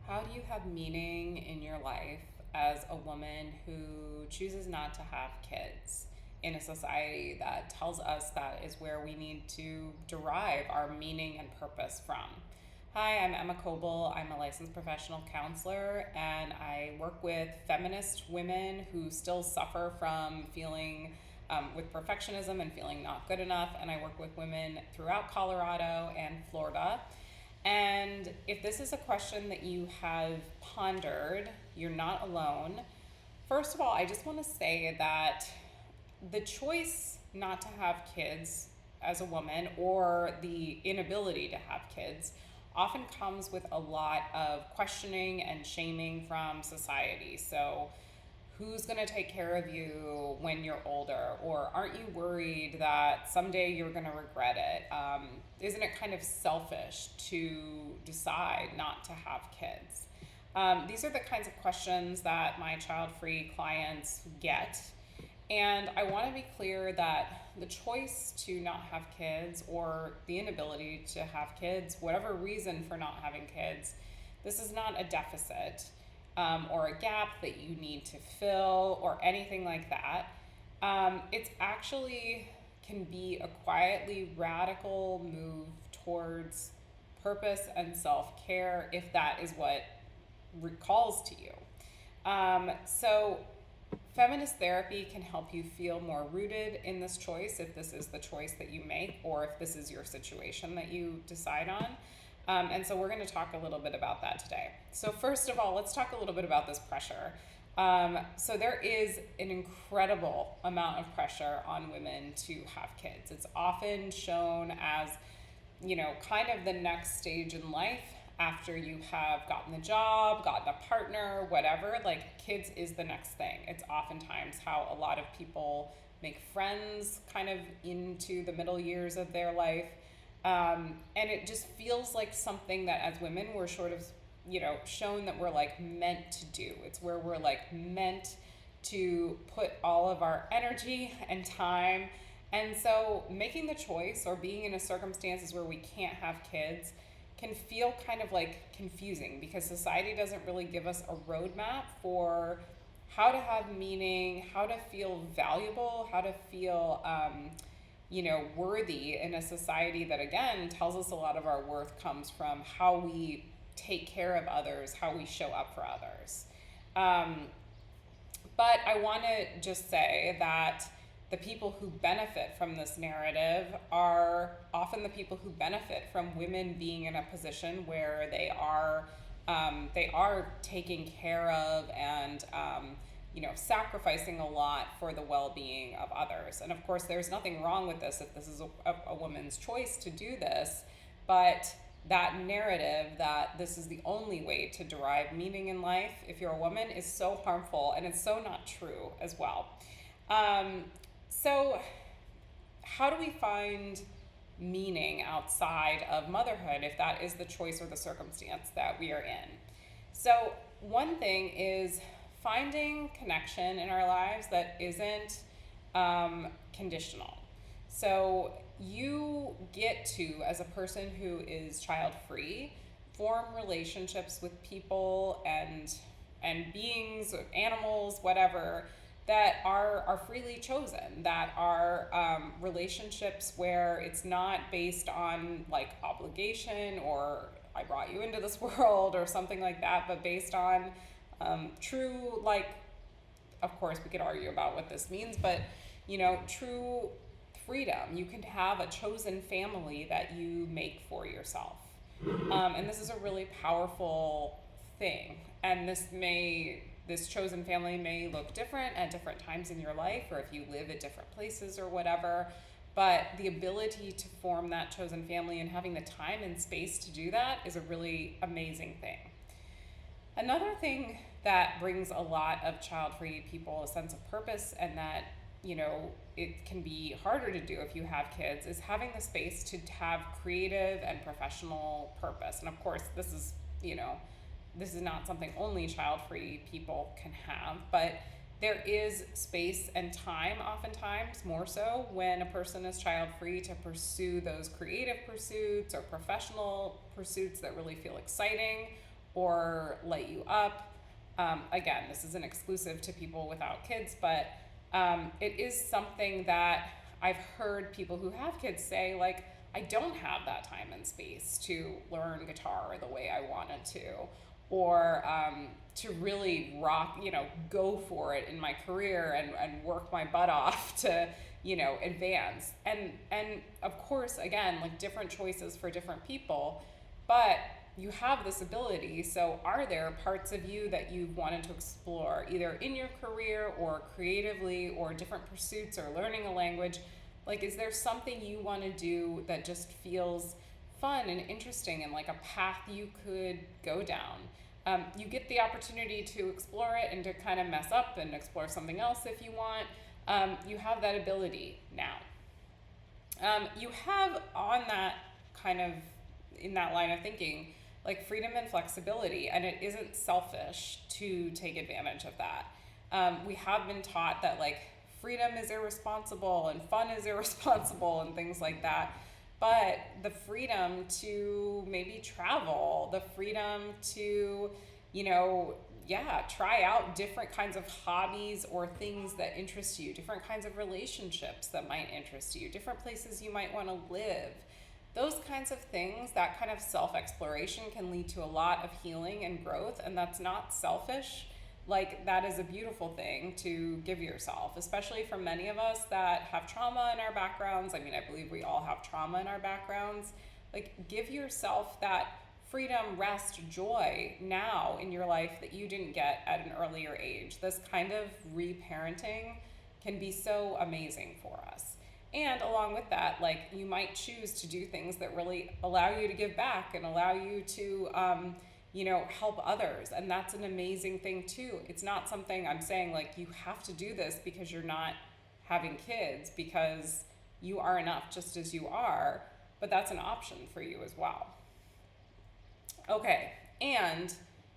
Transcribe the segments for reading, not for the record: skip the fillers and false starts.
How do you have meaning in your life as a woman who chooses not to have kids in a society that tells us that is where we need to derive our meaning and purpose from? Hi, I'm Emma Coble. I'm a licensed professional counselor, and I work with feminist women who still suffer from feeling with perfectionism and feeling not good enough. And I work with women throughout Colorado and Florida. And if this is a question that you have pondered, you're not alone. First of all, I just want to say that the choice not to have kids as a woman, or the inability to have kids, often comes with a lot of questioning and shaming from society. So, who's going to take care of you when you're older? Or aren't you worried that someday you're going to regret it? Isn't it kind of selfish to decide not to have kids? These are the kinds of questions that my child free clients get. And I want to be clear that the choice to not have kids, or the inability to have kids, whatever reason for not having kids, this is not a deficit or a gap that you need to fill or anything like that. It's actually can be a quietly radical move towards purpose and self care if that is what recalls to you. So, feminist therapy can help you feel more rooted in this choice if this is the choice that you make, or if this is your situation that you decide on. And so we're going to talk a little bit about that today. So first of all, let's talk a little bit about this pressure. So there is an incredible amount of pressure on women to have kids. It's often shown as, kind of the next stage in life after you have gotten the job, gotten a partner, whatever. Like, kids is the next thing. It's oftentimes how a lot of people make friends kind of into the middle years of their life. And it just feels like something that as women we're sort of, shown that we're like meant to do. It's where we're like meant to put all of our energy and time. And so making the choice or being in a circumstances where we can't have kids can feel kind of like confusing, because society doesn't really give us a roadmap for how to have meaning, how to feel valuable, how to feel worthy in a society that, again, tells us a lot of our worth comes from how we take care of others, how we show up for others. But I want to just say that the people who benefit from this narrative are often the people who benefit from women being in a position where they are taking care of and sacrificing a lot for the well-being of others. And of course, there's nothing wrong with this if this is a woman's choice to do this, but that narrative that this is the only way to derive meaning in life if you're a woman is so harmful, and it's so not true as well. So how do we find meaning outside of motherhood if that is the choice or the circumstance that we are in? So one thing is finding connection in our lives that isn't conditional. So you get to, as a person who is child-free, form relationships with people and beings, animals, whatever, that are freely chosen, that are relationships where it's not based on like obligation or I brought you into this world or something like that, but based on true, like, of course we could argue about what this means, but true freedom. You can have a chosen family that you make for yourself. And this is a really powerful thing. And this chosen family may look different at different times in your life, or if you live at different places or whatever. But the ability to form that chosen family and having the time and space to do that is a really amazing thing. Another thing that brings a lot of child-free people a sense of purpose, and that it can be harder to do if you have kids, is having the space to have creative and professional purpose. And of course, this is not something only child-free people can have, but there is space and time, oftentimes more so when a person is child-free, to pursue those creative pursuits or professional pursuits that really feel exciting, or light you up. Again, this isn't exclusive to people without kids, but it is something that I've heard people who have kids say, like, I don't have that time and space to learn guitar the way I wanted to, or to really rock, go for it in my career and work my butt off to, advance. And of course, again, like, different choices for different people, but you have this ability. So are there parts of you that you've wanted to explore, either in your career or creatively, or different pursuits, or learning a language? Like, is there something you want to do that just feels fun and interesting and like a path you could go down? You get the opportunity to explore it and to kind of mess up and explore something else if you want. You have that ability now. You have on that kind of, in that line of thinking, like, freedom and flexibility, and it isn't selfish to take advantage of that. We have been taught that, like, freedom is irresponsible and fun is irresponsible and things like that. But the freedom to maybe travel, the freedom to, try out different kinds of hobbies or things that interest you, different kinds of relationships that might interest you, different places you might want to live. Those kinds of things, that kind of self-exploration can lead to a lot of healing and growth, and that's not selfish. Like, that is a beautiful thing to give yourself, especially for many of us that have trauma in our backgrounds. I mean, I believe we all have trauma in our backgrounds. Like, give yourself that freedom, rest, joy now in your life that you didn't get at an earlier age. This kind of reparenting can be so amazing for us. And along with that, like, you might choose to do things that really allow you to give back and allow you to, help others. And that's an amazing thing too. It's not something I'm saying, like, you have to do this because you're not having kids, because you are enough just as you are, but that's an option for you as well. Okay, and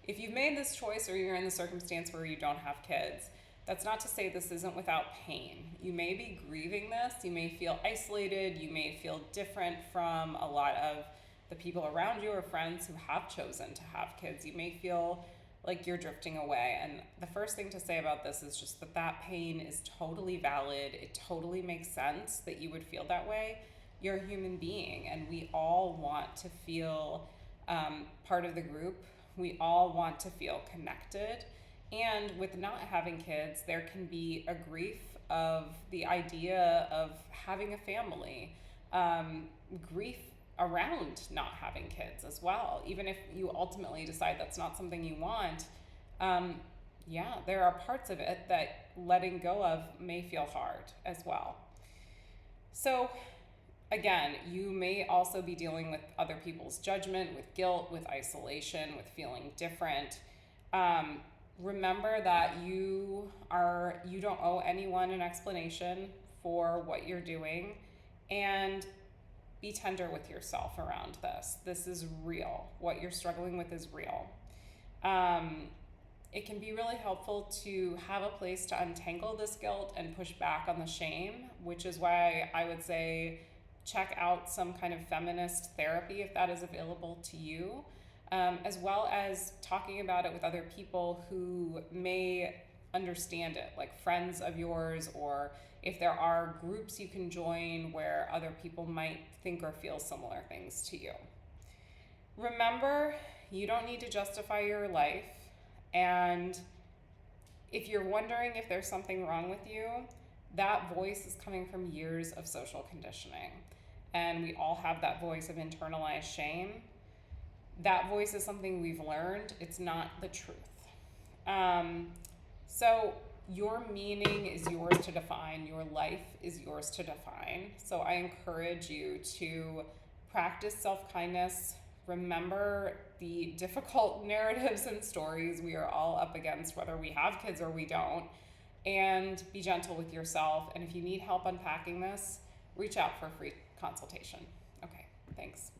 if you've made this choice or you're in the circumstance where you don't have kids, that's not to say this isn't without pain. You may be grieving this, you may feel isolated, you may feel different from a lot of the people around you or friends who have chosen to have kids. You may feel like you're drifting away. And the first thing to say about this is just that pain is totally valid. It totally makes sense that you would feel that way. You're a human being, and we all want to feel part of the group. We all want to feel connected. And with not having kids, there can be a grief of the idea of having a family, grief around not having kids as well. Even if you ultimately decide that's not something you want, there are parts of it that letting go of may feel hard as well. So again, you may also be dealing with other people's judgment, with guilt, with isolation, with feeling different. Remember that you don't owe anyone an explanation for what you're doing, and be tender with yourself around this. This is real. What you're struggling with is real. It can be really helpful to have a place to untangle this guilt and push back on the shame, which is why I would say check out some kind of feminist therapy if that is available to you. As well as talking about it with other people who may understand it, like friends of yours, or if there are groups you can join where other people might think or feel similar things to you. Remember, you don't need to justify your life, and if you're wondering if there's something wrong with you, that voice is coming from years of social conditioning, and we all have that voice of internalized shame. That voice is something we've learned. It's not the truth. So your meaning is yours to define. Your life is yours to define. So I encourage you to practice self-kindness. Remember the difficult narratives and stories we are all up against, whether we have kids or we don't, and be gentle with yourself. And if you need help unpacking this, reach out for a free consultation. Okay, thanks.